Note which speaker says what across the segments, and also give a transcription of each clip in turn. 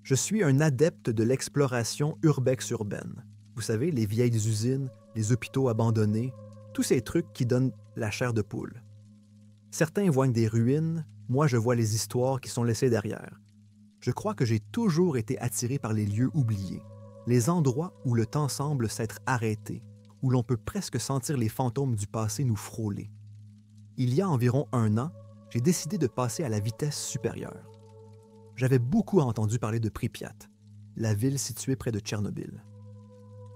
Speaker 1: Je suis un adepte de l'exploration urbex-urbaine. Vous savez, les vieilles usines, les hôpitaux abandonnés, tous ces trucs qui donnent la chair de poule. Certains voient des ruines, moi je vois les histoires qui sont laissées derrière. Je crois que j'ai toujours été attiré par les lieux oubliés, les endroits où le temps semble s'être arrêté, où l'on peut presque sentir les fantômes du passé nous frôler. Il y a environ 1 an, j'ai décidé de passer à la vitesse supérieure. J'avais beaucoup entendu parler de Pripyat, la ville située près de Tchernobyl.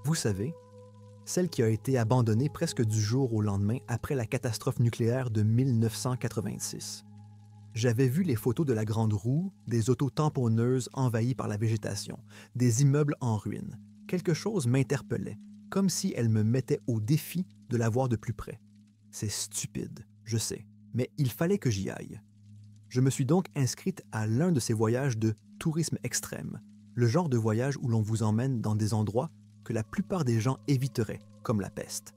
Speaker 1: Vous savez, celle qui a été abandonnée presque du jour au lendemain après la catastrophe nucléaire de 1986. J'avais vu les photos de la Grande Roue, des autos tamponneuses envahies par la végétation, des immeubles en ruine. Quelque chose m'interpellait, comme si elle me mettait au défi de la voir de plus près. C'est stupide, je sais, mais il fallait que j'y aille. Je me suis donc inscrite à l'un de ces voyages de tourisme extrême, le genre de voyage où l'on vous emmène dans des endroits que la plupart des gens éviteraient, comme la peste.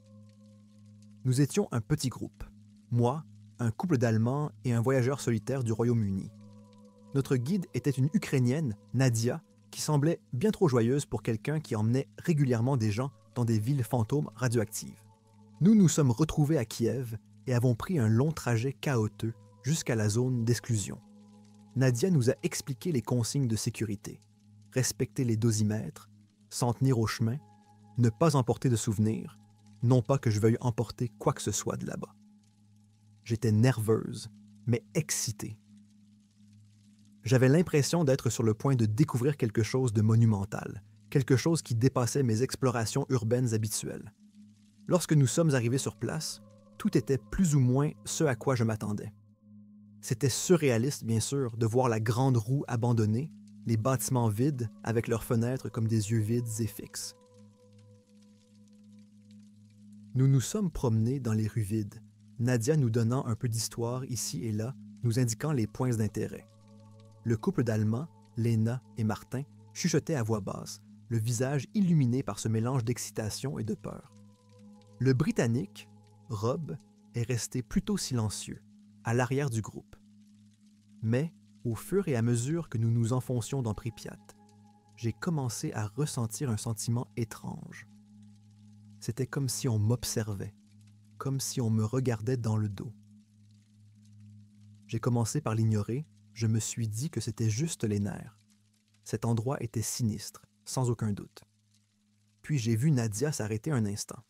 Speaker 1: Nous étions un petit groupe. Moi, un couple d'Allemands et un voyageur solitaire du Royaume-Uni. Notre guide était une Ukrainienne, Nadia, qui semblait bien trop joyeuse pour quelqu'un qui emmenait régulièrement des gens dans des villes fantômes radioactives. Nous nous sommes retrouvés à Kiev et avons pris un long trajet chaotique jusqu'à la zone d'exclusion. Nadia nous a expliqué les consignes de sécurité. Respecter les dosimètres, s'en tenir au chemin, ne pas emporter de souvenirs, non pas que je veuille emporter quoi que ce soit de là-bas. J'étais nerveuse, mais excitée. J'avais l'impression d'être sur le point de découvrir quelque chose de monumental, quelque chose qui dépassait mes explorations urbaines habituelles. Lorsque nous sommes arrivés sur place, tout était plus ou moins ce à quoi je m'attendais. C'était surréaliste, bien sûr, de voir la Grande Roue abandonnée, les bâtiments vides avec leurs fenêtres comme des yeux vides et fixes. Nous nous sommes promenés dans les rues vides, Nadia nous donnant un peu d'histoire ici et là, nous indiquant les points d'intérêt. Le couple d'Allemands, Lena et Martin, chuchotaient à voix basse, le visage illuminé par ce mélange d'excitation et de peur. Le Britannique, Rob, est resté plutôt silencieux, à l'arrière du groupe. Mais, au fur et à mesure que nous nous enfoncions dans Pripyat, j'ai commencé à ressentir un sentiment étrange. C'était comme si on m'observait, comme si on me regardait dans le dos. J'ai commencé par l'ignorer, je me suis dit que c'était juste les nerfs. Cet endroit était sinistre, sans aucun doute. Puis j'ai vu Nadia s'arrêter un instant.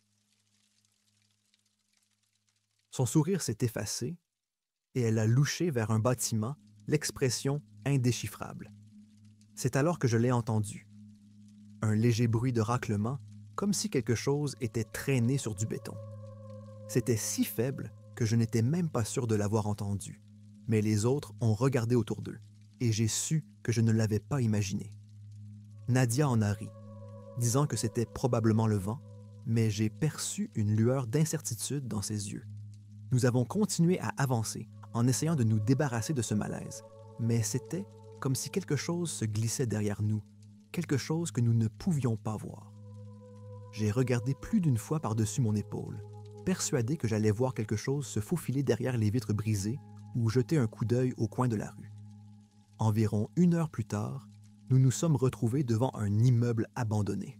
Speaker 1: Son sourire s'est effacé et elle a louché vers un bâtiment, l'expression indéchiffrable. C'est alors que je l'ai entendu. Un léger bruit de raclement, comme si quelque chose était traîné sur du béton. C'était si faible que je n'étais même pas sûr de l'avoir entendu, mais les autres ont regardé autour d'eux, et j'ai su que je ne l'avais pas imaginé. Nadia en a ri, disant que c'était probablement le vent, mais j'ai perçu une lueur d'incertitude dans ses yeux. Nous avons continué à avancer, en essayant de nous débarrasser de ce malaise, mais c'était comme si quelque chose se glissait derrière nous, quelque chose que nous ne pouvions pas voir. J'ai regardé plus d'une fois par-dessus mon épaule, persuadé que j'allais voir quelque chose se faufiler derrière les vitres brisées ou jeter un coup d'œil au coin de la rue. Environ 1 heure plus tard, nous nous sommes retrouvés devant un immeuble abandonné.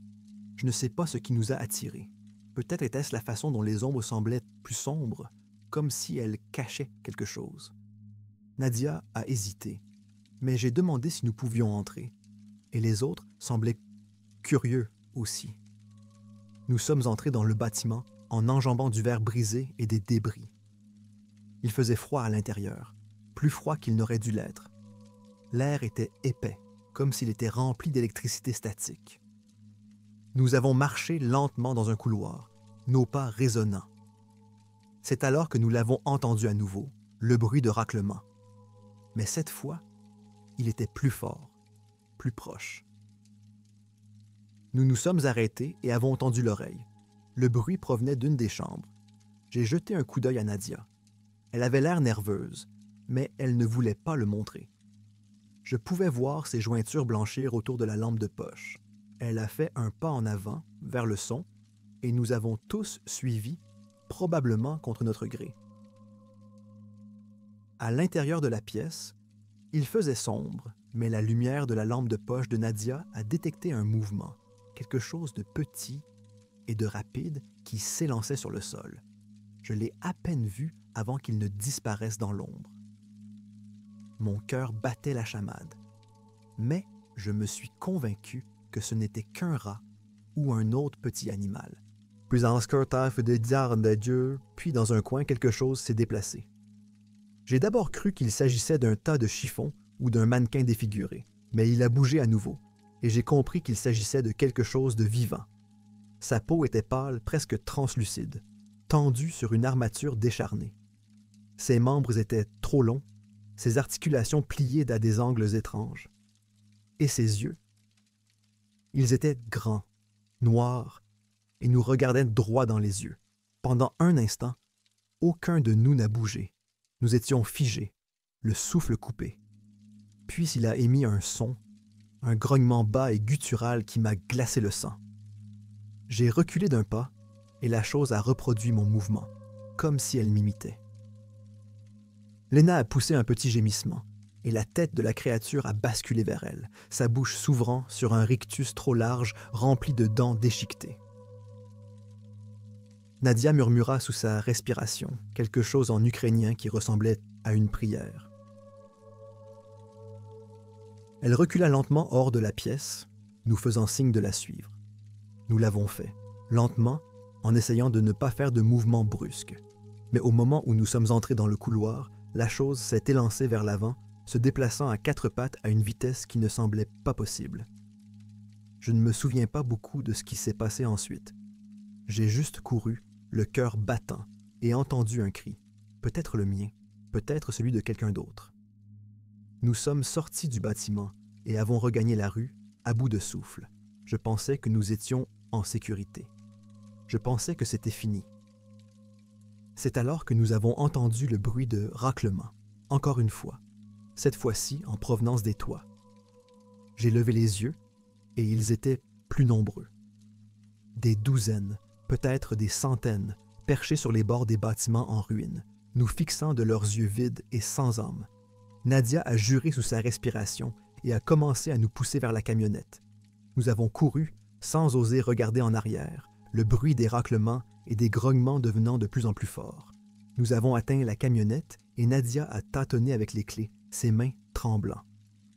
Speaker 1: Je ne sais pas ce qui nous a attirés. Peut-être était-ce la façon dont les ombres semblaient plus sombres, comme si elles cachaient quelque chose. Nadia a hésité, mais j'ai demandé si nous pouvions entrer, et les autres semblaient curieux aussi. Nous sommes entrés dans le bâtiment en enjambant du verre brisé et des débris. Il faisait froid à l'intérieur, plus froid qu'il n'aurait dû l'être. L'air était épais, comme s'il était rempli d'électricité statique. Nous avons marché lentement dans un couloir, nos pas résonnants. C'est alors que nous l'avons entendu à nouveau, le bruit de raclement. Mais cette fois, il était plus fort, plus proche. Nous nous sommes arrêtés et avons tendu l'oreille. Le bruit provenait d'une des chambres. J'ai jeté un coup d'œil à Nadia. Elle avait l'air nerveuse, mais elle ne voulait pas le montrer. Je pouvais voir ses jointures blanchir autour de la lampe de poche. Elle a fait un pas en avant, vers le son, et nous avons tous suivi, probablement contre notre gré. À l'intérieur de la pièce, il faisait sombre mais la lumière de la lampe de poche de Nadia a détecté un mouvement, quelque chose de petit et de rapide qui s'élançait sur le sol. Je l'ai à peine vu avant qu'il ne disparaisse dans l'ombre. Mon cœur battait la chamade, mais je me suis convaincu que ce n'était qu'un rat ou un autre petit animal. Puis en scrutin de dire de Dieu, puis dans un coin, quelque chose s'est déplacé. J'ai d'abord cru qu'il s'agissait d'un tas de chiffons ou d'un mannequin défiguré, mais il a bougé à nouveau, et j'ai compris qu'il s'agissait de quelque chose de vivant. Sa peau était pâle, presque translucide, tendue sur une armature décharnée. Ses membres étaient trop longs, ses articulations pliées à des angles étranges. Et ses yeux? Ils étaient grands, noirs, et nous regardaient droit dans les yeux. Pendant un instant, aucun de nous n'a bougé. Nous étions figés, le souffle coupé. Puis il a émis un son, un grognement bas et guttural qui m'a glacé le sang. J'ai reculé d'un pas, et la chose a reproduit mon mouvement, comme si elle m'imitait. Léna a poussé un petit gémissement, et la tête de la créature a basculé vers elle, sa bouche s'ouvrant sur un rictus trop large rempli de dents déchiquetées. Nadia murmura sous sa respiration quelque chose en ukrainien qui ressemblait à une prière. Elle recula lentement hors de la pièce, nous faisant signe de la suivre. Nous l'avons fait, lentement, en essayant de ne pas faire de mouvements brusques. Mais au moment où nous sommes entrés dans le couloir, la chose s'est élancée vers l'avant, se déplaçant à quatre pattes à une vitesse qui ne semblait pas possible. Je ne me souviens pas beaucoup de ce qui s'est passé ensuite. J'ai juste couru, le cœur battant, et entendu un cri, peut-être le mien, peut-être celui de quelqu'un d'autre. Nous sommes sortis du bâtiment et avons regagné la rue, à bout de souffle. Je pensais que nous étions en sécurité. Je pensais que c'était fini. C'est alors que nous avons entendu le bruit de raclement, encore une fois, cette fois-ci en provenance des toits. J'ai levé les yeux et ils étaient plus nombreux. Des douzaines, peut-être des centaines, perchés sur les bords des bâtiments en ruine, nous fixant de leurs yeux vides et sans âme. Nadia a juré sous sa respiration et a commencé à nous pousser vers la camionnette. Nous avons couru, sans oser regarder en arrière, le bruit des raclements et des grognements devenant de plus en plus forts. Nous avons atteint la camionnette et Nadia a tâtonné avec les clés, ses mains tremblant.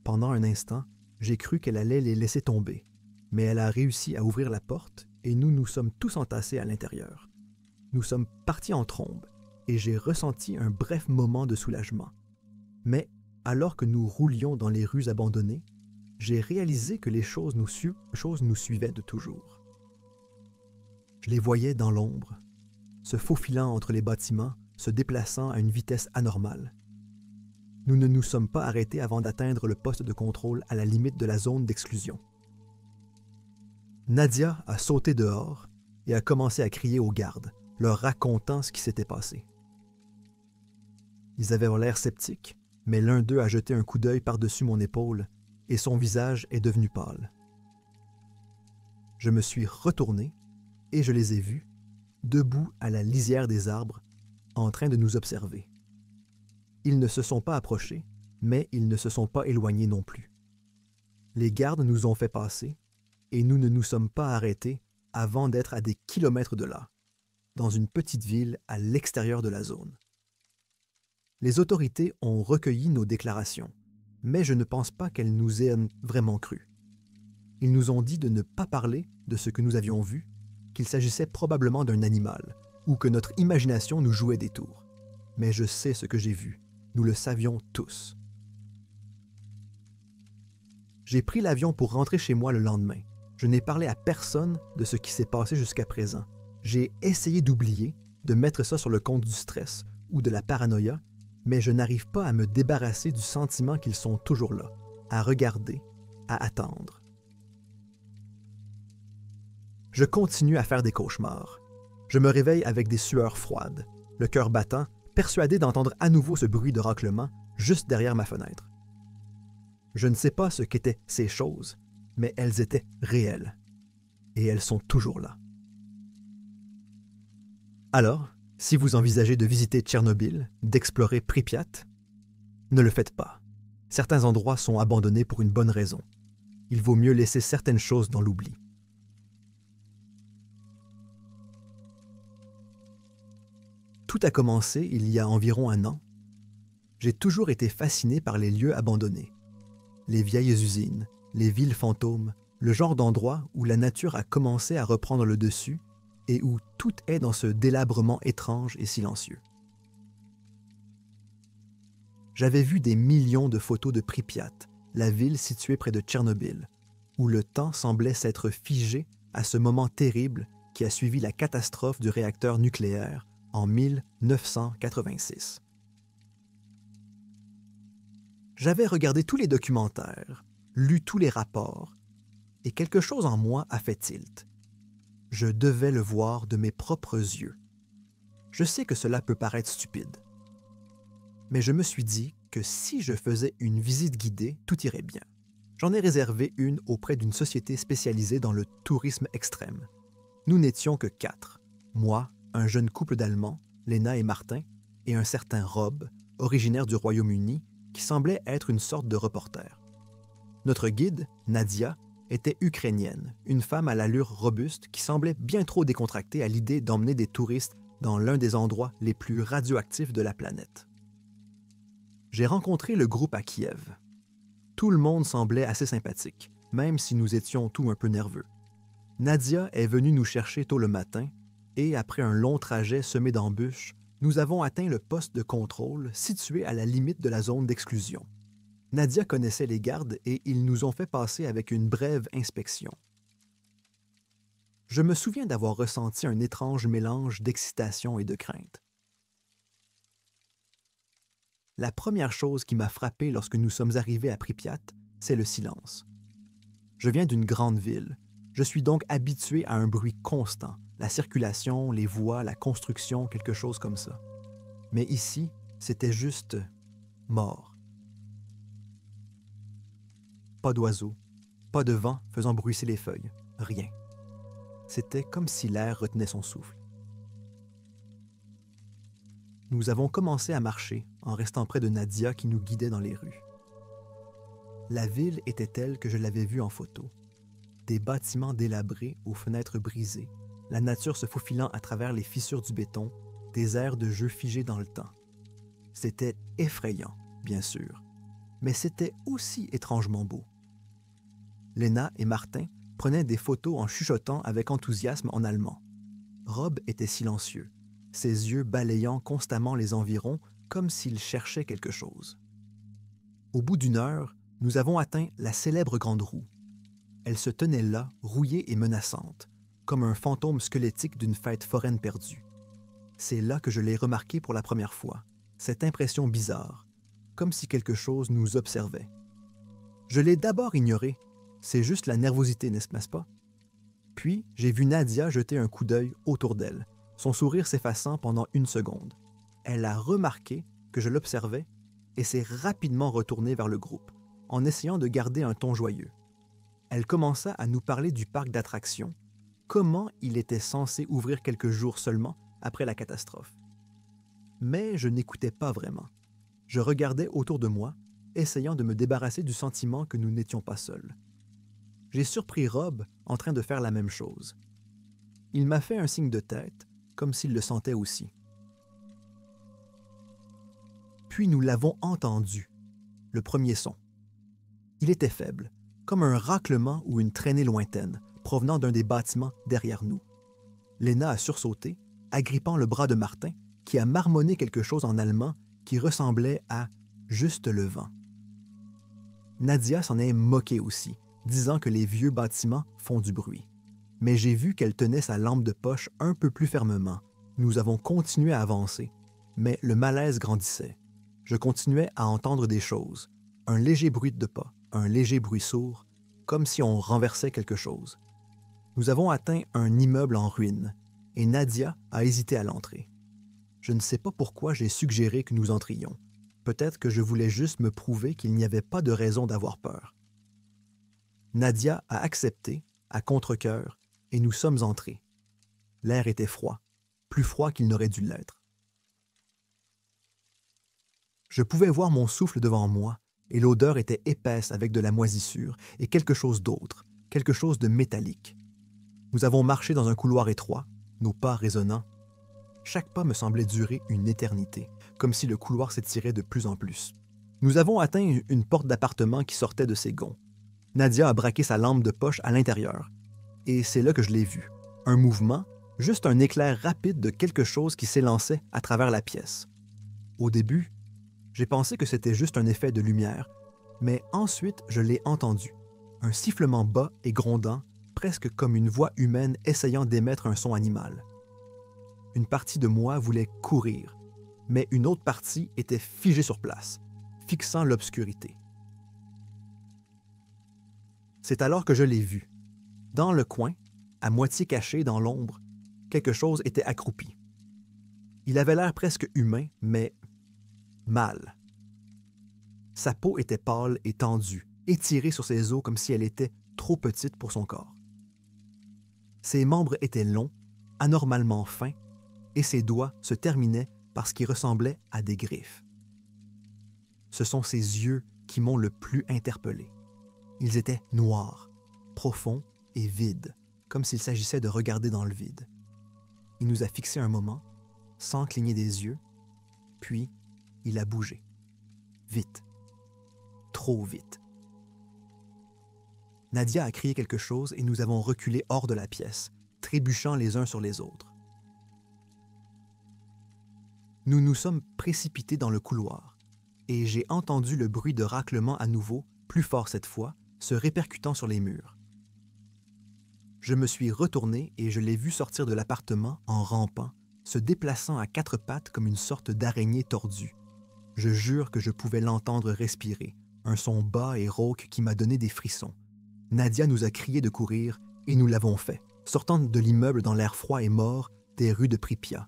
Speaker 1: Pendant un instant, j'ai cru qu'elle allait les laisser tomber, mais elle a réussi à ouvrir la porte et nous nous sommes tous entassés à l'intérieur. Nous sommes partis en trombe et j'ai ressenti un bref moment de soulagement. Mais alors que nous roulions dans les rues abandonnées, j'ai réalisé que les choses nous suivaient de toujours. Je les voyais dans l'ombre, se faufilant entre les bâtiments, se déplaçant à une vitesse anormale. Nous ne nous sommes pas arrêtés avant d'atteindre le poste de contrôle à la limite de la zone d'exclusion. Nadia a sauté dehors et a commencé à crier aux gardes, leur racontant ce qui s'était passé. Ils avaient l'air sceptiques, mais l'un d'eux a jeté un coup d'œil par-dessus mon épaule et son visage est devenu pâle. Je me suis retourné et je les ai vus, debout à la lisière des arbres, en train de nous observer. Ils ne se sont pas approchés, mais ils ne se sont pas éloignés non plus. Les gardes nous ont fait passer et nous ne nous sommes pas arrêtés avant d'être à des kilomètres de là, dans une petite ville à l'extérieur de la zone. Les autorités ont recueilli nos déclarations, mais je ne pense pas qu'elles nous aient vraiment cru. Ils nous ont dit de ne pas parler de ce que nous avions vu, qu'il s'agissait probablement d'un animal, ou que notre imagination nous jouait des tours. Mais je sais ce que j'ai vu, nous le savions tous. J'ai pris l'avion pour rentrer chez moi le lendemain. Je n'ai parlé à personne de ce qui s'est passé jusqu'à présent. J'ai essayé d'oublier, de mettre ça sur le compte du stress ou de la paranoïa, mais je n'arrive pas à me débarrasser du sentiment qu'ils sont toujours là, à regarder, à attendre. Je continue à faire des cauchemars. Je me réveille avec des sueurs froides, le cœur battant, persuadé d'entendre à nouveau ce bruit de raclement juste derrière ma fenêtre. Je ne sais pas ce qu'étaient ces choses, mais elles étaient réelles. Et elles sont toujours là. Alors, si vous envisagez de visiter Tchernobyl, d'explorer Pripyat, ne le faites pas. Certains endroits sont abandonnés pour une bonne raison. Il vaut mieux laisser certaines choses dans l'oubli. Tout a commencé il y a environ 1 an. J'ai toujours été fasciné par les lieux abandonnés. Les vieilles usines, les villes fantômes, le genre d'endroit où la nature a commencé à reprendre le dessus et où tout est dans ce délabrement étrange et silencieux. J'avais vu des millions de photos de Pripyat, la ville située près de Tchernobyl, où le temps semblait s'être figé à ce moment terrible qui a suivi la catastrophe du réacteur nucléaire en 1986. J'avais regardé tous les documentaires, lu tous les rapports, et quelque chose en moi a fait tilt. Je devais le voir de mes propres yeux. Je sais que cela peut paraître stupide, mais je me suis dit que si je faisais une visite guidée, tout irait bien. J'en ai réservé une auprès d'une société spécialisée dans le tourisme extrême. Nous n'étions que 4. Moi, un jeune couple d'Allemands, Lena et Martin, et un certain Rob, originaire du Royaume-Uni, qui semblait être une sorte de reporter. Notre guide, Nadia, était ukrainienne, une femme à l'allure robuste qui semblait bien trop décontractée à l'idée d'emmener des touristes dans l'un des endroits les plus radioactifs de la planète. J'ai rencontré le groupe à Kiev. Tout le monde semblait assez sympathique, même si nous étions tous un peu nerveux. Nadia est venue nous chercher tôt le matin et, après un long trajet semé d'embûches, nous avons atteint le poste de contrôle situé à la limite de la zone d'exclusion. Nadia connaissait les gardes et ils nous ont fait passer avec une brève inspection. Je me souviens d'avoir ressenti un étrange mélange d'excitation et de crainte. La première chose qui m'a frappé lorsque nous sommes arrivés à Pripyat, c'est le silence. Je viens d'une grande ville. Je suis donc habitué à un bruit constant, la circulation, les voies, la construction, quelque chose comme ça. Mais ici, c'était juste mort. Pas d'oiseaux, pas de vent faisant bruisser les feuilles, rien. C'était comme si l'air retenait son souffle. Nous avons commencé à marcher en restant près de Nadia qui nous guidait dans les rues. La ville était telle que je l'avais vue en photo. Des bâtiments délabrés aux fenêtres brisées, la nature se faufilant à travers les fissures du béton, des aires de jeu figées dans le temps. C'était effrayant, bien sûr, mais c'était aussi étrangement beau. Lena et Martin prenaient des photos en chuchotant avec enthousiasme en allemand. Rob était silencieux, ses yeux balayant constamment les environs comme s'il cherchait quelque chose. Au bout d'1 heure, nous avons atteint la célèbre grande roue. Elle se tenait là, rouillée et menaçante, comme un fantôme squelettique d'une fête foraine perdue. C'est là que je l'ai remarqué pour la première fois, cette impression bizarre, comme si quelque chose nous observait. Je l'ai d'abord ignoré, c'est juste la nervosité, n'est-ce pas? Puis, j'ai vu Nadia jeter un coup d'œil autour d'elle, son sourire s'effaçant pendant 1 seconde. Elle a remarqué que je l'observais et s'est rapidement retournée vers le groupe, en essayant de garder un ton joyeux. Elle commença à nous parler du parc d'attractions, comment il était censé ouvrir quelques jours seulement après la catastrophe. Mais je n'écoutais pas vraiment. Je regardais autour de moi, essayant de me débarrasser du sentiment que nous n'étions pas seuls. J'ai surpris Rob en train de faire la même chose. Il m'a fait un signe de tête, comme s'il le sentait aussi. Puis nous l'avons entendu, le premier son. Il était faible, comme un raclement ou une traînée lointaine, provenant d'un des bâtiments derrière nous. Lena a sursauté, agrippant le bras de Martin, qui a marmonné quelque chose en allemand qui ressemblait à « juste le vent ». Nadia s'en est moquée aussi, disant que les vieux bâtiments font du bruit. Mais j'ai vu qu'elle tenait sa lampe de poche un peu plus fermement. Nous avons continué à avancer, mais le malaise grandissait. Je continuais à entendre des choses, un léger bruit de pas, un léger bruit sourd, comme si on renversait quelque chose. Nous avons atteint un immeuble en ruine, et Nadia a hésité à l'entrer. Je ne sais pas pourquoi j'ai suggéré que nous entrions. Peut-être que je voulais juste me prouver qu'il n'y avait pas de raison d'avoir peur. Nadia a accepté, à contre-cœur, et nous sommes entrés. L'air était froid, plus froid qu'il n'aurait dû l'être. Je pouvais voir mon souffle devant moi, et l'odeur était épaisse avec de la moisissure et quelque chose d'autre, quelque chose de métallique. Nous avons marché dans un couloir étroit, nos pas résonnants. Chaque pas me semblait durer une éternité, comme si le couloir s'étirait de plus en plus. Nous avons atteint une porte d'appartement qui sortait de ses gonds. Nadia a braqué sa lampe de poche à l'intérieur, et c'est là que je l'ai vue. Un mouvement, juste un éclair rapide de quelque chose qui s'élançait à travers la pièce. Au début, j'ai pensé que c'était juste un effet de lumière, mais ensuite je l'ai entendu. Un sifflement bas et grondant, presque comme une voix humaine essayant d'émettre un son animal. Une partie de moi voulait courir, mais une autre partie était figée sur place, fixant l'obscurité. C'est alors que je l'ai vu. Dans le coin, à moitié caché dans l'ombre, quelque chose était accroupi. Il avait l'air presque humain, mais mâle. Sa peau était pâle et tendue, étirée sur ses os comme si elle était trop petite pour son corps. Ses membres étaient longs, anormalement fins, et ses doigts se terminaient par ce qui ressemblait à des griffes. Ce sont ses yeux qui m'ont le plus interpellé. Ils étaient noirs, profonds et vides, comme s'il s'agissait de regarder dans le vide. Il nous a fixés un moment, sans cligner des yeux, puis il a bougé. Vite. Trop vite. Nadia a crié quelque chose et nous avons reculé hors de la pièce, trébuchant les uns sur les autres. Nous nous sommes précipités dans le couloir, et j'ai entendu le bruit de raclement à nouveau, plus fort cette fois, se répercutant sur les murs. Je me suis retourné et je l'ai vu sortir de l'appartement en rampant, se déplaçant à quatre pattes comme une sorte d'araignée tordue. Je jure que je pouvais l'entendre respirer, un son bas et rauque qui m'a donné des frissons. Nadia nous a crié de courir, et nous l'avons fait, sortant de l'immeuble dans l'air froid et mort des rues de Pripyat.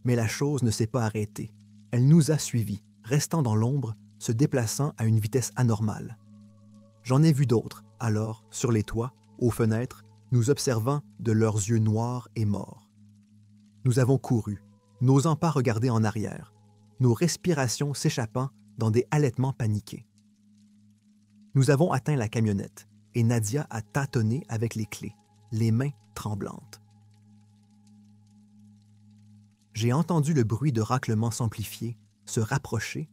Speaker 1: Mais la chose ne s'est pas arrêtée. Elle nous a suivis, restant dans l'ombre, se déplaçant à une vitesse anormale. J'en ai vu d'autres, alors, sur les toits, aux fenêtres, nous observant de leurs yeux noirs et morts. Nous avons couru, n'osant pas regarder en arrière, nos respirations s'échappant dans des halètements paniqués. Nous avons atteint la camionnette, et Nadia a tâtonné avec les clés, les mains tremblantes. J'ai entendu le bruit de raclement s'amplifier, se rapprocher,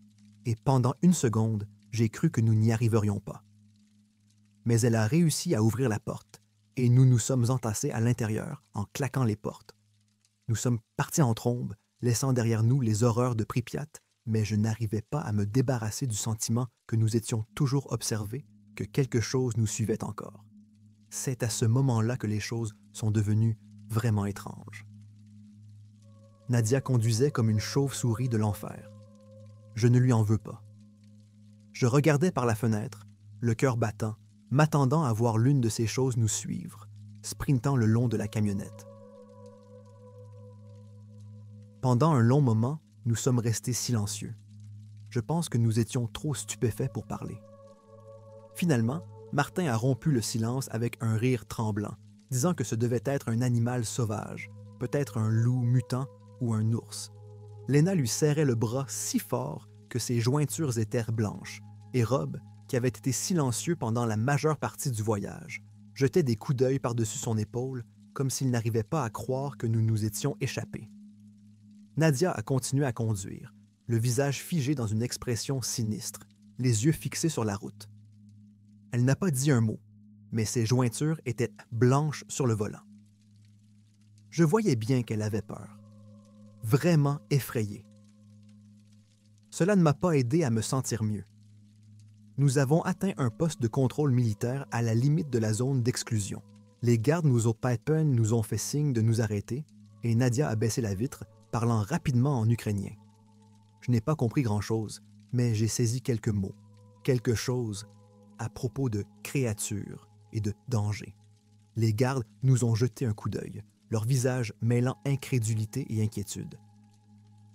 Speaker 1: et pendant une seconde, j'ai cru que nous n'y arriverions pas. Mais elle a réussi à ouvrir la porte, et nous nous sommes entassés à l'intérieur en claquant les portes. Nous sommes partis en trombe, laissant derrière nous les horreurs de Pripyat, mais je n'arrivais pas à me débarrasser du sentiment que nous étions toujours observés, que quelque chose nous suivait encore. C'est à ce moment-là que les choses sont devenues vraiment étranges. Nadia conduisait comme une chauve-souris de l'enfer. Je ne lui en veux pas. Je regardais par la fenêtre, le cœur battant, m'attendant à voir l'une de ces choses nous suivre, sprintant le long de la camionnette. Pendant un long moment, nous sommes restés silencieux. Je pense que nous étions trop stupéfaits pour parler. Finalement, Martin a rompu le silence avec un rire tremblant, disant que ce devait être un animal sauvage, peut-être un loup mutant ou un ours. Léna lui serrait le bras si fort que ses jointures étaient blanches, et Rob, qui avait été silencieux pendant la majeure partie du voyage, jetait des coups d'œil par-dessus son épaule, comme s'il n'arrivait pas à croire que nous nous étions échappés. Nadia a continué à conduire, le visage figé dans une expression sinistre, les yeux fixés sur la route. Elle n'a pas dit un mot, mais ses jointures étaient blanches sur le volant. Je voyais bien qu'elle avait peur, vraiment effrayée. Cela ne m'a pas aidé à me sentir mieux. Nous avons atteint un poste de contrôle militaire à la limite de la zone d'exclusion. Les gardes nous ont fait signe de nous arrêter et Nadia a baissé la vitre, parlant rapidement en ukrainien. Je n'ai pas compris grand-chose, mais j'ai saisi quelques mots, quelque chose à propos de créatures et de danger. Les gardes nous ont jeté un coup d'œil, leur visage mêlant incrédulité et inquiétude.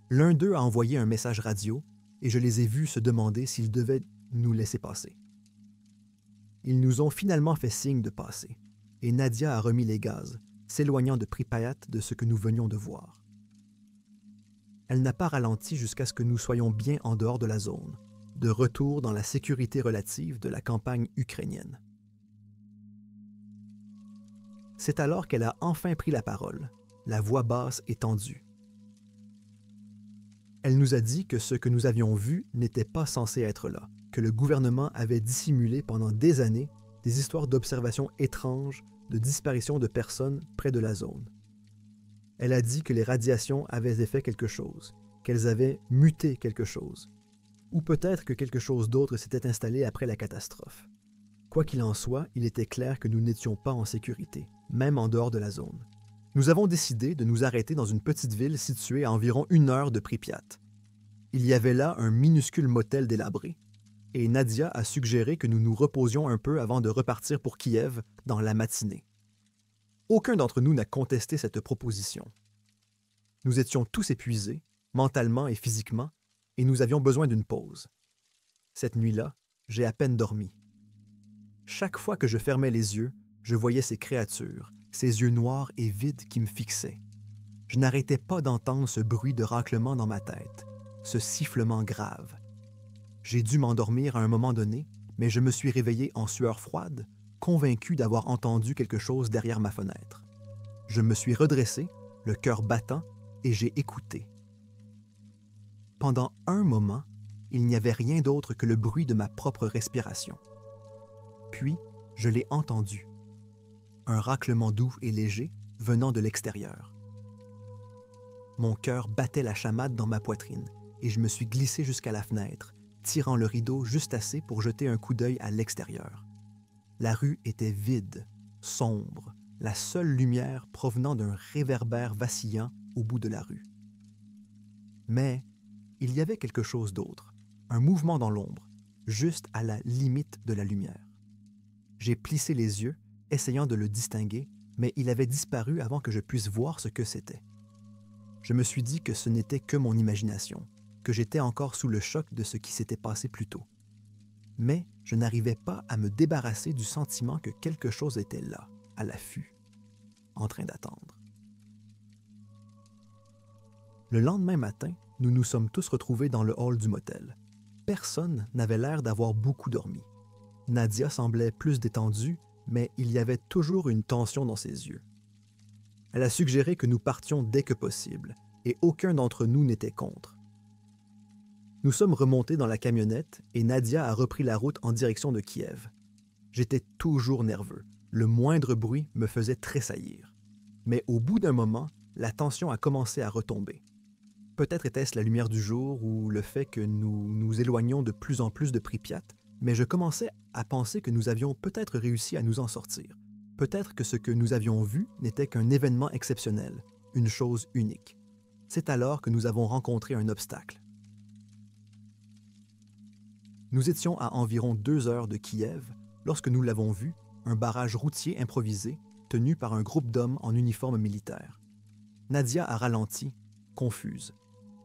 Speaker 1: L'un d'eux a envoyé un message radio et je les ai vus se demander s'ils devaient nous laisser passer. Ils nous ont finalement fait signe de passer, et Nadia a remis les gaz, s'éloignant de Pripyat de ce que nous venions de voir. Elle n'a pas ralenti jusqu'à ce que nous soyons bien en dehors de la zone, de retour dans la sécurité relative de la campagne ukrainienne. C'est alors qu'elle a enfin pris la parole, la voix basse et tendue. Elle nous a dit que ce que nous avions vu n'était pas censé être là, que le gouvernement avait dissimulé pendant des années des histoires d'observations étranges de disparition de personnes près de la zone. Elle a dit que les radiations avaient fait quelque chose, qu'elles avaient muté quelque chose, ou peut-être que quelque chose d'autre s'était installé après la catastrophe. Quoi qu'il en soit, il était clair que nous n'étions pas en sécurité, même en dehors de la zone. Nous avons décidé de nous arrêter dans une petite ville située à environ 1 heure de Pripyat. Il y avait là un minuscule motel délabré, et Nadia a suggéré que nous nous reposions un peu avant de repartir pour Kiev dans la matinée. Aucun d'entre nous n'a contesté cette proposition. Nous étions tous épuisés, mentalement et physiquement, et nous avions besoin d'une pause. Cette nuit-là, j'ai à peine dormi. Chaque fois que je fermais les yeux, je voyais ces créatures, ces yeux noirs et vides qui me fixaient. Je n'arrêtais pas d'entendre ce bruit de raclement dans ma tête, ce sifflement grave. J'ai dû m'endormir à un moment donné, mais je me suis réveillé en sueur froide, convaincu d'avoir entendu quelque chose derrière ma fenêtre. Je me suis redressé, le cœur battant, et j'ai écouté. Pendant un moment, il n'y avait rien d'autre que le bruit de ma propre respiration. Puis, je l'ai entendu. Un raclement doux et léger venant de l'extérieur. Mon cœur battait la chamade dans ma poitrine et je me suis glissé jusqu'à la fenêtre, tirant le rideau juste assez pour jeter un coup d'œil à l'extérieur. La rue était vide, sombre, la seule lumière provenant d'un réverbère vacillant au bout de la rue. Mais il y avait quelque chose d'autre, un mouvement dans l'ombre, juste à la limite de la lumière. J'ai plissé les yeux, essayant de le distinguer, mais il avait disparu avant que je puisse voir ce que c'était. Je me suis dit que ce n'était que mon imagination, que j'étais encore sous le choc de ce qui s'était passé plus tôt. Mais je n'arrivais pas à me débarrasser du sentiment que quelque chose était là, à l'affût, en train d'attendre. Le lendemain matin, nous nous sommes tous retrouvés dans le hall du motel. Personne n'avait l'air d'avoir beaucoup dormi. Nadia semblait plus détendue, mais il y avait toujours une tension dans ses yeux. Elle a suggéré que nous partions dès que possible, et aucun d'entre nous n'était contre. Nous sommes remontés dans la camionnette et Nadia a repris la route en direction de Kiev. J'étais toujours nerveux. Le moindre bruit me faisait tressaillir. Mais au bout d'un moment, la tension a commencé à retomber. Peut-être était-ce la lumière du jour ou le fait que nous nous éloignions de plus en plus de Pripyat, mais je commençais à penser que nous avions peut-être réussi à nous en sortir. Peut-être que ce que nous avions vu n'était qu'un événement exceptionnel, une chose unique. C'est alors que nous avons rencontré un obstacle. Nous étions à environ 2 heures de Kiev lorsque nous l'avons vu, un barrage routier improvisé tenu par un groupe d'hommes en uniforme militaire. Nadia a ralenti, confuse.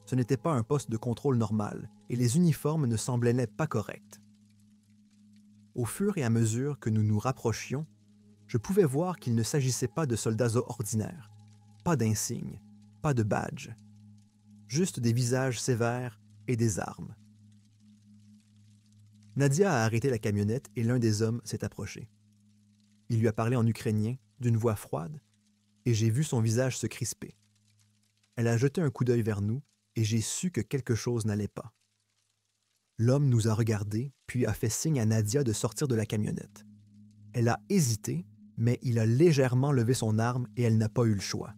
Speaker 1: Ce n'était pas un poste de contrôle normal et les uniformes ne semblaient pas corrects. Au fur et à mesure que nous nous rapprochions, je pouvais voir qu'il ne s'agissait pas de soldats ordinaires, pas d'insignes, pas de badges, juste des visages sévères et des armes. Nadia a arrêté la camionnette et l'un des hommes s'est approché. Il lui a parlé en ukrainien, d'une voix froide, et j'ai vu son visage se crisper. Elle a jeté un coup d'œil vers nous et j'ai su que quelque chose n'allait pas. L'homme nous a regardés, puis a fait signe à Nadia de sortir de la camionnette. Elle a hésité, mais il a légèrement levé son arme et elle n'a pas eu le choix.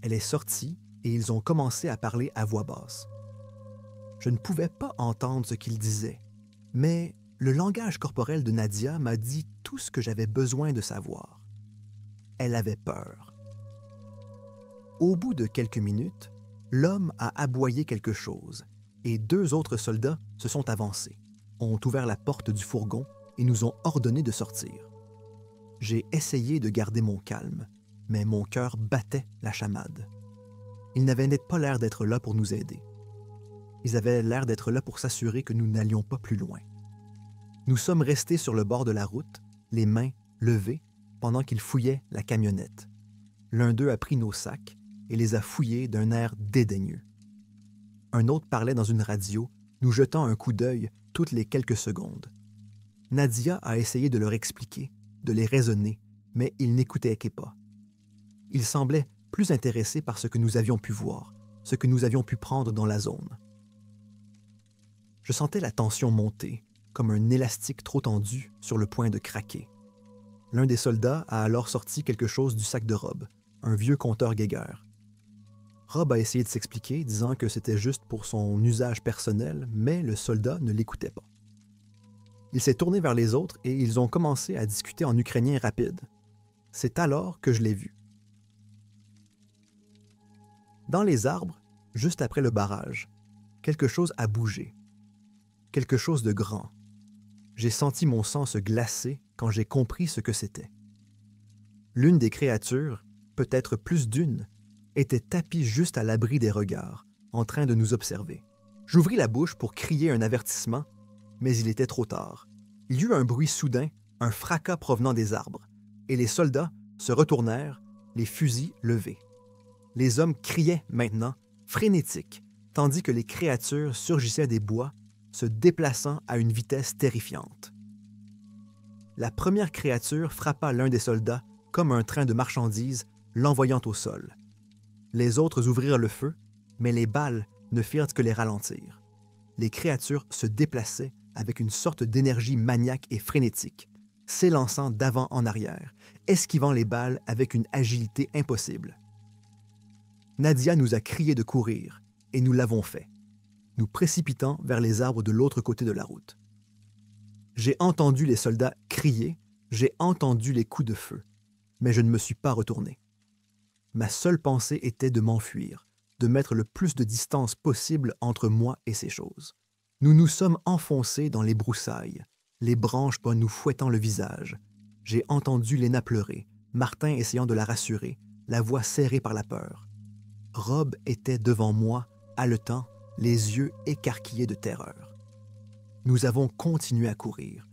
Speaker 1: Elle est sortie et ils ont commencé à parler à voix basse. Je ne pouvais pas entendre ce qu'ils disaient, mais le langage corporel de Nadia m'a dit tout ce que j'avais besoin de savoir. Elle avait peur. Au bout de quelques minutes, l'homme a aboyé quelque chose et 2 autres soldats se sont avancés, ont ouvert la porte du fourgon et nous ont ordonné de sortir. J'ai essayé de garder mon calme, mais mon cœur battait la chamade. Ils n'avaient pas l'air d'être là pour nous aider. Ils avaient l'air d'être là pour s'assurer que nous n'allions pas plus loin. Nous sommes restés sur le bord de la route, les mains levées, pendant qu'ils fouillaient la camionnette. L'un d'eux a pris nos sacs et les a fouillés d'un air dédaigneux. Un autre parlait dans une radio, nous jetant un coup d'œil toutes les quelques secondes. Nadia a essayé de leur expliquer, de les raisonner, mais ils n'écoutaient pas. Ils semblaient plus intéressés par ce que nous avions pu voir, ce que nous avions pu prendre dans la zone. Je sentais la tension monter, comme un élastique trop tendu sur le point de craquer. L'un des soldats a alors sorti quelque chose du sac de Rob, un vieux compteur Geiger. Rob a essayé de s'expliquer, disant que c'était juste pour son usage personnel, mais le soldat ne l'écoutait pas. Il s'est tourné vers les autres et ils ont commencé à discuter en ukrainien rapide. C'est alors que je l'ai vu. Dans les arbres, juste après le barrage, quelque chose a bougé. Quelque chose de grand. J'ai senti mon sang se glacer quand j'ai compris ce que c'était. L'une des créatures, peut-être plus d'une, était tapie juste à l'abri des regards, en train de nous observer. J'ouvris la bouche pour crier un avertissement, mais il était trop tard. Il y eut un bruit soudain, un fracas provenant des arbres, et les soldats se retournèrent, les fusils levés. Les hommes criaient maintenant, frénétiques, tandis que les créatures surgissaient des bois, se déplaçant à une vitesse terrifiante. La première créature frappa l'un des soldats comme un train de marchandises, l'envoyant au sol. Les autres ouvrirent le feu, mais les balles ne firent que les ralentir. Les créatures se déplaçaient avec une sorte d'énergie maniaque et frénétique, s'élançant d'avant en arrière, esquivant les balles avec une agilité impossible. Nadia nous a crié de courir, et nous l'avons fait, nous précipitant vers les arbres de l'autre côté de la route. J'ai entendu les soldats crier, j'ai entendu les coups de feu, mais je ne me suis pas retourné. Ma seule pensée était de m'enfuir, de mettre le plus de distance possible entre moi et ces choses. Nous nous sommes enfoncés dans les broussailles, les branches nous fouettant le visage. J'ai entendu Léna pleurer, Martin essayant de la rassurer, la voix serrée par la peur. Rob était devant moi, haletant, les yeux écarquillés de terreur. Nous avons continué à courir,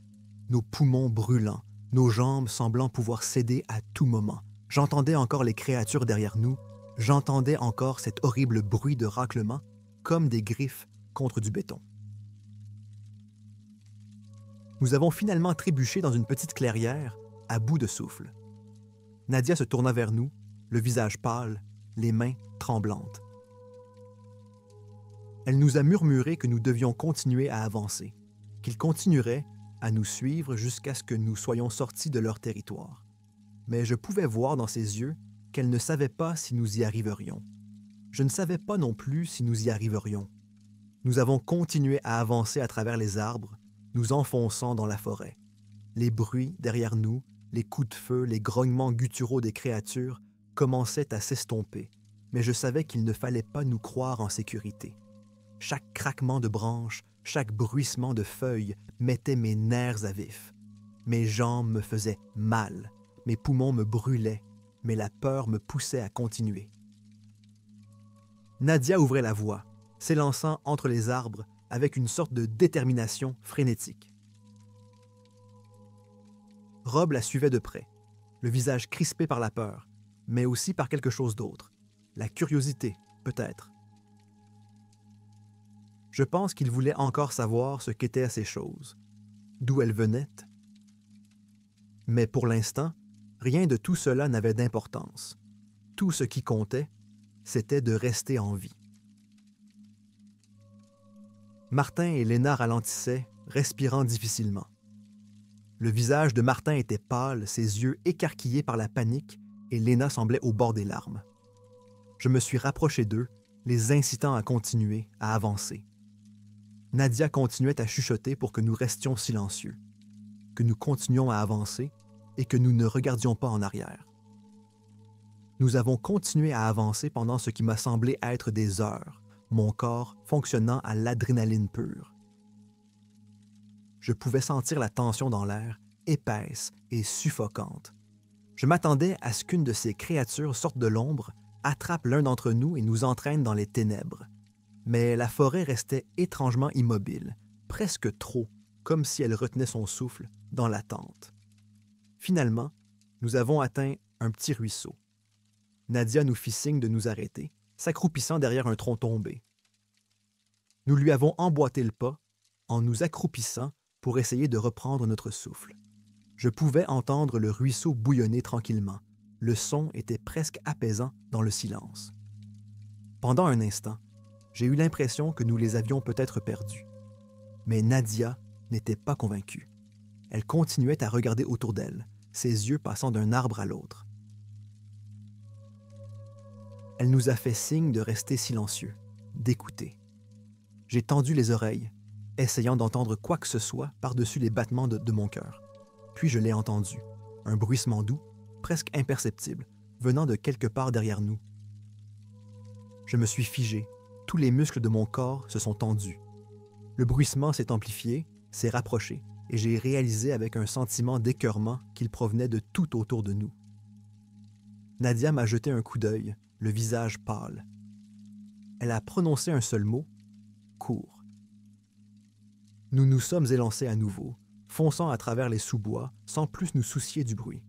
Speaker 1: nos poumons brûlants, nos jambes semblant pouvoir céder à tout moment. J'entendais encore les créatures derrière nous, j'entendais encore cet horrible bruit de raclement, comme des griffes contre du béton. Nous avons finalement trébuché dans une petite clairière, à bout de souffle. Nadia se tourna vers nous, le visage pâle, les mains tremblantes. Elle nous a murmuré que nous devions continuer à avancer, qu'ils continueraient à nous suivre jusqu'à ce que nous soyons sortis de leur territoire. Mais je pouvais voir dans ses yeux qu'elle ne savait pas si nous y arriverions. Je ne savais pas non plus si nous y arriverions. Nous avons continué à avancer à travers les arbres, nous enfonçant dans la forêt. Les bruits derrière nous, les coups de feu, les grognements gutturaux des créatures commençaient à s'estomper, mais je savais qu'il ne fallait pas nous croire en sécurité. Chaque craquement de branches, chaque bruissement de feuilles mettait mes nerfs à vif. Mes jambes me faisaient mal, mes poumons me brûlaient, mais la peur me poussait à continuer. Nadia ouvrait la voie, s'élançant entre les arbres avec une sorte de détermination frénétique. Rob la suivait de près, le visage crispé par la peur, mais aussi par quelque chose d'autre, la curiosité, peut-être. Je pense qu'il voulait encore savoir ce qu'étaient ces choses, d'où elles venaient. Mais pour l'instant, rien de tout cela n'avait d'importance. Tout ce qui comptait, c'était de rester en vie. Martin et Léna ralentissaient, respirant difficilement. Le visage de Martin était pâle, ses yeux écarquillés par la panique, et Léna semblait au bord des larmes. Je me suis rapproché d'eux, les incitant à continuer, à avancer. Nadia continuait à chuchoter pour que nous restions silencieux, que nous continuions à avancer et que nous ne regardions pas en arrière. Nous avons continué à avancer pendant ce qui m'a semblé être des heures, mon corps fonctionnant à l'adrénaline pure. Je pouvais sentir la tension dans l'air, épaisse et suffocante. Je m'attendais à ce qu'une de ces créatures sorte de l'ombre, attrape l'un d'entre nous et nous entraîne dans les ténèbres. Mais la forêt restait étrangement immobile, presque trop, comme si elle retenait son souffle dans l'attente. Finalement, nous avons atteint un petit ruisseau. Nadia nous fit signe de nous arrêter, s'accroupissant derrière un tronc tombé. Nous lui avons emboîté le pas, en nous accroupissant pour essayer de reprendre notre souffle. Je pouvais entendre le ruisseau bouillonner tranquillement. Le son était presque apaisant dans le silence. Pendant un instant, j'ai eu l'impression que nous les avions peut-être perdus. Mais Nadia n'était pas convaincue. Elle continuait à regarder autour d'elle, ses yeux passant d'un arbre à l'autre. Elle nous a fait signe de rester silencieux, d'écouter. J'ai tendu les oreilles, essayant d'entendre quoi que ce soit par-dessus les battements de mon cœur. Puis je l'ai entendu, un bruissement doux, presque imperceptible, venant de quelque part derrière nous. Je me suis figé, tous les muscles de mon corps se sont tendus. Le bruissement s'est amplifié, s'est rapproché, et j'ai réalisé avec un sentiment d'écœurement qu'il provenait de tout autour de nous. Nadia m'a jeté un coup d'œil, le visage pâle. Elle a prononcé un seul mot, cours. Nous nous sommes élancés à nouveau, fonçant à travers les sous-bois sans plus nous soucier du bruit.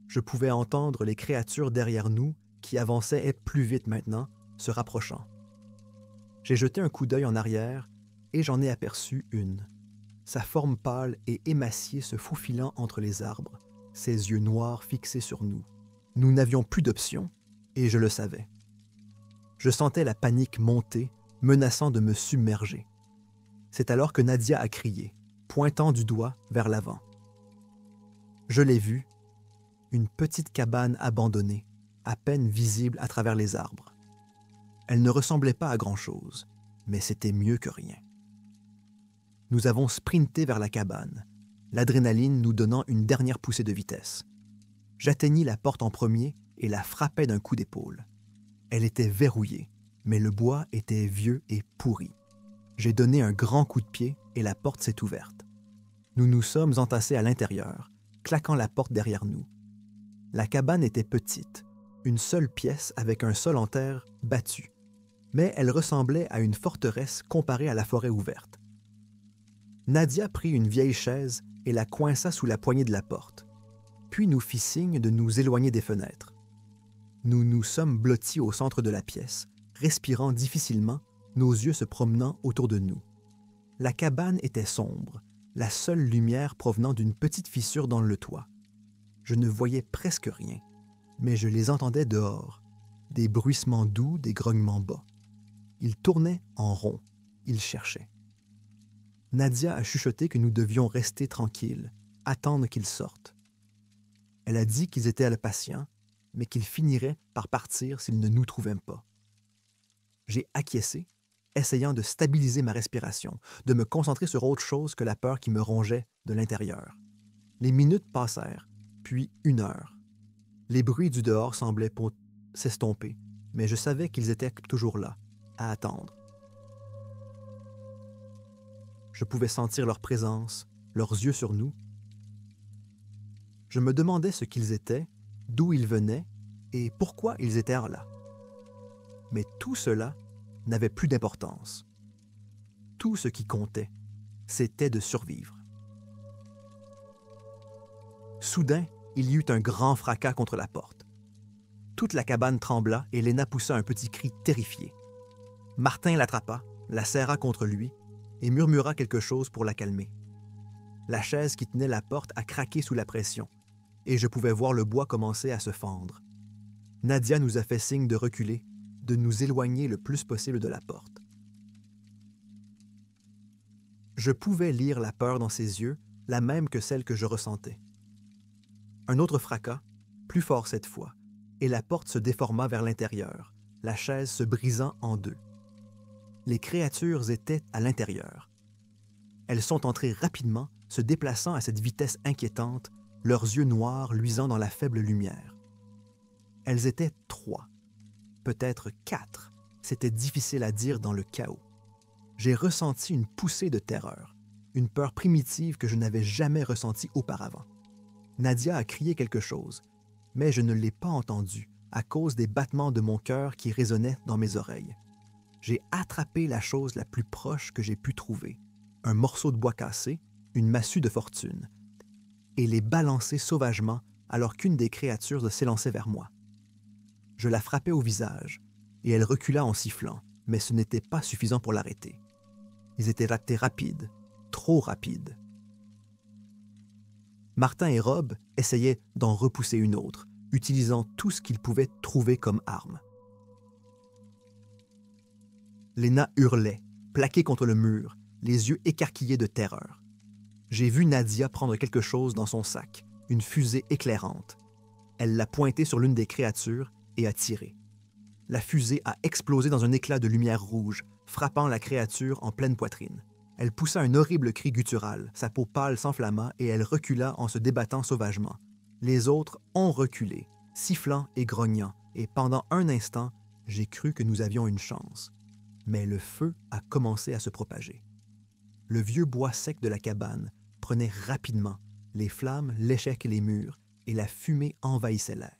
Speaker 1: Je pouvais entendre les créatures derrière nous qui avançaient plus vite maintenant, se rapprochant. J'ai jeté un coup d'œil en arrière et j'en ai aperçu une. Sa forme pâle et émaciée se faufilant entre les arbres, ses yeux noirs fixés sur nous. Nous n'avions plus d'option et je le savais. Je sentais la panique monter, menaçant de me submerger. C'est alors que Nadia a crié, pointant du doigt vers l'avant. Je l'ai vue, une petite cabane abandonnée, à peine visible à travers les arbres. Elle ne ressemblait pas à grand-chose, mais c'était mieux que rien. Nous avons sprinté vers la cabane, l'adrénaline nous donnant une dernière poussée de vitesse. J'atteignis la porte en premier et la frappai d'un coup d'épaule. Elle était verrouillée, mais le bois était vieux et pourri. J'ai donné un grand coup de pied et la porte s'est ouverte. Nous nous sommes entassés à l'intérieur, claquant la porte derrière nous. La cabane était petite, une seule pièce avec un sol en terre battu, mais elle ressemblait à une forteresse comparée à la forêt ouverte. Nadia prit une vieille chaise et la coinça sous la poignée de la porte, puis nous fit signe de nous éloigner des fenêtres. Nous nous sommes blottis au centre de la pièce, respirant difficilement, nos yeux se promenant autour de nous. La cabane était sombre, la seule lumière provenant d'une petite fissure dans le toit. Je ne voyais presque rien, mais je les entendais dehors, des bruissements doux, des grognements bas. Ils tournaient en rond, ils cherchaient. Nadia a chuchoté que nous devions rester tranquilles, attendre qu'ils sortent. Elle a dit qu'ils étaient patients, mais qu'ils finiraient par partir s'ils ne nous trouvaient pas. J'ai acquiescé, essayant de stabiliser ma respiration, de me concentrer sur autre chose que la peur qui me rongeait de l'intérieur. Les minutes passèrent, puis 1 heure. Les bruits du dehors semblaient s'estomper, mais je savais qu'ils étaient toujours là, à attendre. Je pouvais sentir leur présence, leurs yeux sur nous. Je me demandais ce qu'ils étaient, d'où ils venaient et pourquoi ils étaient là. Mais tout cela n'avait plus d'importance. Tout ce qui comptait, c'était de survivre. Soudain, il y eut un grand fracas contre la porte. Toute la cabane trembla et Léna poussa un petit cri terrifié. Martin l'attrapa, la serra contre lui et murmura quelque chose pour la calmer. La chaise qui tenait la porte a craqué sous la pression et je pouvais voir le bois commencer à se fendre. Nadia nous a fait signe de reculer, de nous éloigner le plus possible de la porte. Je pouvais lire la peur dans ses yeux, la même que celle que je ressentais. Un autre fracas, plus fort cette fois, et la porte se déforma vers l'intérieur, la chaise se brisant en deux. Les créatures étaient à l'intérieur. Elles sont entrées rapidement, se déplaçant à cette vitesse inquiétante, leurs yeux noirs luisant dans la faible lumière. Elles étaient 3, peut-être 4. C'était difficile à dire dans le chaos. J'ai ressenti une poussée de terreur, une peur primitive que je n'avais jamais ressentie auparavant. Nadia a crié quelque chose, mais je ne l'ai pas entendu à cause des battements de mon cœur qui résonnaient dans mes oreilles. J'ai attrapé la chose la plus proche que j'ai pu trouver, un morceau de bois cassé, une massue de fortune, et les balancer sauvagement alors qu'une des créatures s'élançait vers moi. Je la frappai au visage, et elle recula en sifflant, mais ce n'était pas suffisant pour l'arrêter. Ils étaient rapides, trop rapides. Martin et Rob essayaient d'en repousser une autre, utilisant tout ce qu'ils pouvaient trouver comme arme. Léna hurlait, plaquée contre le mur, les yeux écarquillés de terreur. J'ai vu Nadia prendre quelque chose dans son sac, une fusée éclairante. Elle l'a pointée sur l'une des créatures et a tiré. La fusée a explosé dans un éclat de lumière rouge, frappant la créature en pleine poitrine. Elle poussa un horrible cri guttural, sa peau pâle s'enflamma et elle recula en se débattant sauvagement. Les autres ont reculé, sifflant et grognant, et pendant un instant, j'ai cru que nous avions une chance. Mais le feu a commencé à se propager. Le vieux bois sec de la cabane prenait rapidement, les flammes léchaient les murs et la fumée envahissait l'air.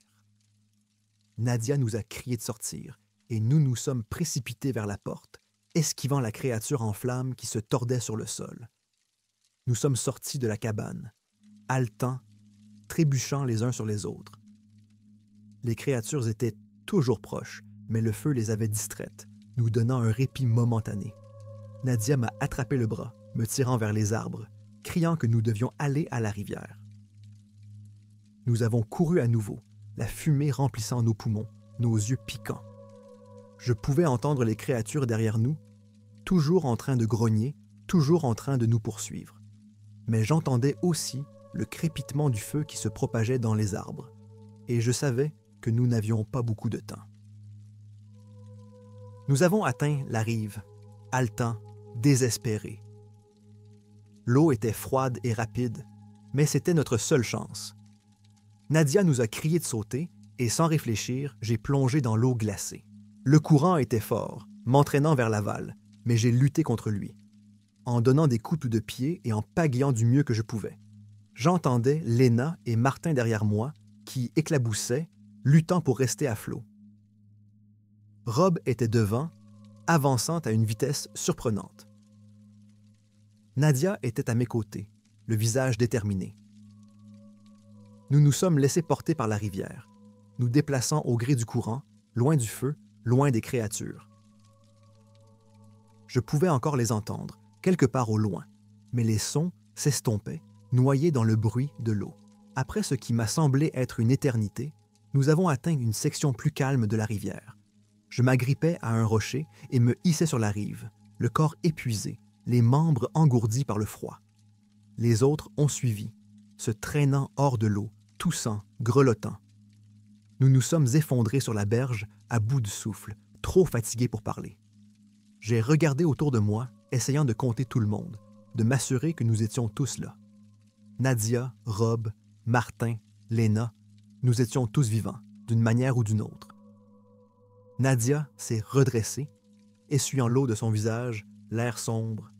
Speaker 1: Nadia nous a crié de sortir et nous nous sommes précipités vers la porte, esquivant la créature en flammes qui se tordait sur le sol. Nous sommes sortis de la cabane, haletants, trébuchant les uns sur les autres. Les créatures étaient toujours proches, mais le feu les avait distraites, nous donnant un répit momentané. Nadia m'a attrapé le bras, me tirant vers les arbres, criant que nous devions aller à la rivière. Nous avons couru à nouveau, la fumée remplissant nos poumons, nos yeux piquants. Je pouvais entendre les créatures derrière nous, toujours en train de grogner, toujours en train de nous poursuivre. Mais j'entendais aussi le crépitement du feu qui se propageait dans les arbres, et je savais que nous n'avions pas beaucoup de temps. Nous avons atteint la rive, haletants, désespérés. L'eau était froide et rapide, mais c'était notre seule chance. Nadia nous a crié de sauter, et sans réfléchir, j'ai plongé dans l'eau glacée. Le courant était fort, m'entraînant vers l'aval, mais j'ai lutté contre lui, en donnant des coups de pied et en pagayant du mieux que je pouvais. J'entendais Léna et Martin derrière moi, qui éclaboussaient, luttant pour rester à flot. Rob était devant, avançant à une vitesse surprenante. Nadia était à mes côtés, le visage déterminé. Nous nous sommes laissés porter par la rivière, nous déplaçant au gré du courant, loin du feu, loin des créatures. Je pouvais encore les entendre, quelque part au loin, mais les sons s'estompaient, noyés dans le bruit de l'eau. Après ce qui m'a semblé être une éternité, nous avons atteint une section plus calme de la rivière. Je m'agrippais à un rocher et me hissais sur la rive, le corps épuisé, les membres engourdis par le froid. Les autres ont suivi, se traînant hors de l'eau, toussant, grelottant. Nous nous sommes effondrés sur la berge, à bout de souffle, trop fatigués pour parler. J'ai regardé autour de moi, essayant de compter tout le monde, de m'assurer que nous étions tous là. Nadia, Rob, Martin, Léna, nous étions tous vivants, d'une manière ou d'une autre. Nadia s'est redressée, essuyant l'eau de son visage, l'air sombre.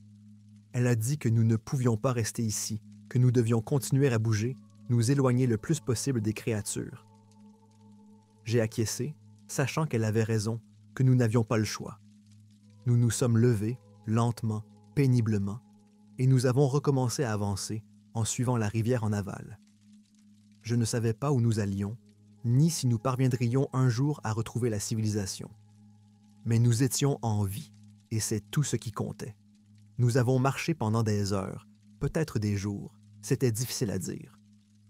Speaker 1: Elle a dit que nous ne pouvions pas rester ici, que nous devions continuer à bouger, nous éloigner le plus possible des créatures. J'ai acquiescé, sachant qu'elle avait raison, que nous n'avions pas le choix. Nous nous sommes levés, lentement, péniblement, et nous avons recommencé à avancer en suivant la rivière en aval. Je ne savais pas où nous allions, ni si nous parviendrions un jour à retrouver la civilisation. Mais nous étions en vie, et c'est tout ce qui comptait. Nous avons marché pendant des heures, peut-être des jours, c'était difficile à dire.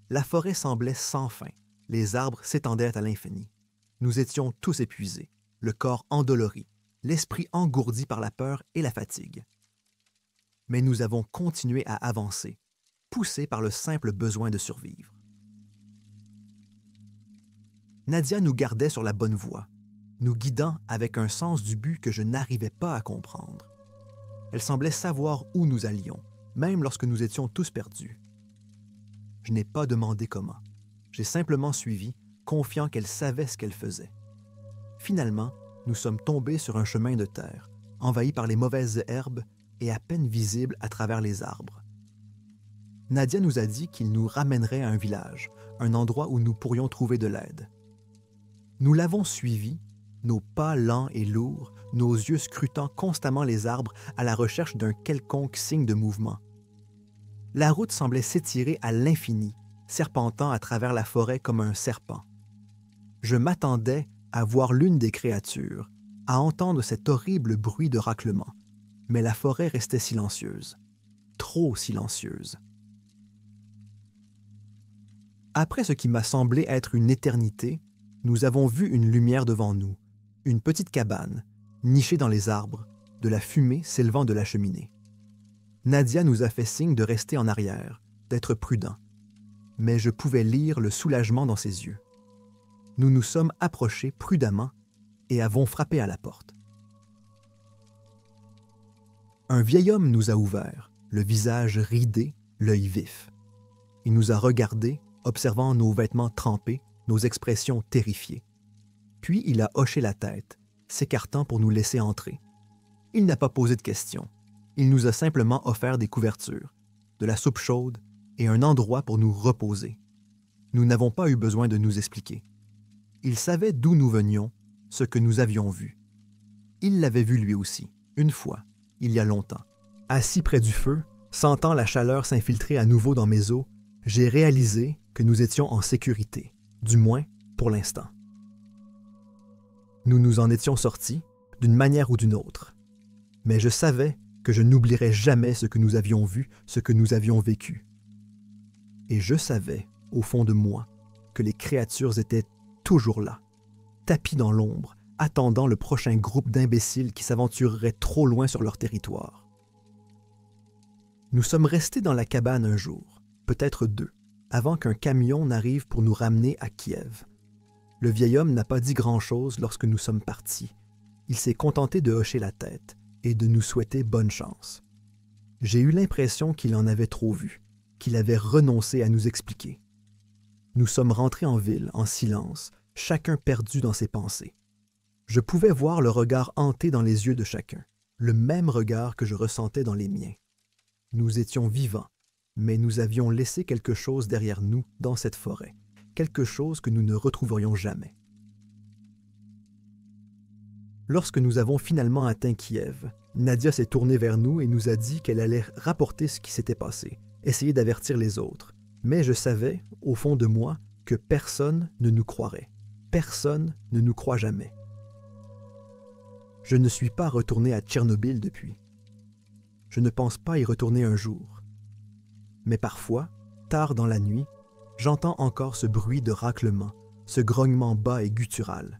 Speaker 1: La forêt semblait sans fin, les arbres s'étendaient à l'infini. Nous étions tous épuisés, le corps endolori, l'esprit engourdi par la peur et la fatigue. Mais nous avons continué à avancer, poussés par le simple besoin de survivre. Nadia nous gardait sur la bonne voie, nous guidant avec un sens du but que je n'arrivais pas à comprendre. Elle semblait savoir où nous allions, même lorsque nous étions tous perdus. Je n'ai pas demandé comment. J'ai simplement suivi, confiant qu'elle savait ce qu'elle faisait. Finalement, nous sommes tombés sur un chemin de terre, envahi par les mauvaises herbes et à peine visible à travers les arbres. Nadia nous a dit qu'il nous ramènerait à un village, un endroit où nous pourrions trouver de l'aide. Nous l'avons suivi, nos pas lents et lourds, nos yeux scrutant constamment les arbres à la recherche d'un quelconque signe de mouvement. La route semblait s'étirer à l'infini, serpentant à travers la forêt comme un serpent. Je m'attendais à voir l'une des créatures, à entendre cet horrible bruit de raclement. mais la forêt restait silencieuse, trop silencieuse. Après ce qui m'a semblé être une éternité, nous avons vu une lumière devant nous, une petite cabane, nichée dans les arbres, de la fumée s'élevant de la cheminée. Nadia nous a fait signe de rester en arrière, d'être prudents, mais je pouvais lire le soulagement dans ses yeux. Nous nous sommes approchés prudemment et avons frappé à la porte. Un vieil homme nous a ouvert, le visage ridé, l'œil vif. Il nous a regardés, observant nos vêtements trempés, nos expressions terrifiées. Puis il a hoché la tête, s'écartant pour nous laisser entrer. Il n'a pas posé de questions. Il nous a simplement offert des couvertures, de la soupe chaude et un endroit pour nous reposer. Nous n'avons pas eu besoin de nous expliquer. Il savait d'où nous venions, ce que nous avions vu. Il l'avait vu lui aussi, une fois, il y a longtemps. Assis près du feu, sentant la chaleur s'infiltrer à nouveau dans mes os, j'ai réalisé que nous étions en sécurité, du moins pour l'instant. Nous nous en étions sortis, d'une manière ou d'une autre. Mais je savais que je n'oublierais jamais ce que nous avions vu, ce que nous avions vécu. Et je savais, au fond de moi, que les créatures étaient toujours là, tapis dans l'ombre, attendant le prochain groupe d'imbéciles qui s'aventurerait trop loin sur leur territoire. Nous sommes restés dans la cabane un jour, peut-être 2, avant qu'un camion n'arrive pour nous ramener à Kiev. Le vieil homme n'a pas dit grand-chose lorsque nous sommes partis. Il s'est contenté de hocher la tête et de nous souhaiter bonne chance. J'ai eu l'impression qu'il en avait trop vu, qu'il avait renoncé à nous expliquer. Nous sommes rentrés en ville, en silence, chacun perdu dans ses pensées. Je pouvais voir le regard hanté dans les yeux de chacun, le même regard que je ressentais dans les miens. Nous étions vivants, mais nous avions laissé quelque chose derrière nous dans cette forêt, quelque chose que nous ne retrouverions jamais. Lorsque nous avons finalement atteint Kiev, Nadia s'est tournée vers nous et nous a dit qu'elle allait rapporter ce qui s'était passé, essayer d'avertir les autres. Mais je savais, au fond de moi, que personne ne nous croirait. Personne ne nous croit jamais. Je ne suis pas retourné à Tchernobyl depuis. Je ne pense pas y retourner un jour. Mais parfois, tard dans la nuit, j'entends encore ce bruit de raclement, ce grognement bas et guttural.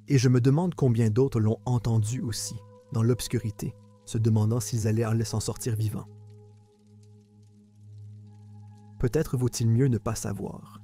Speaker 1: Et je me demande combien d'autres l'ont entendu aussi, dans l'obscurité, se demandant s'ils allaient s'en sortir vivants. Peut-être vaut-il mieux ne pas savoir.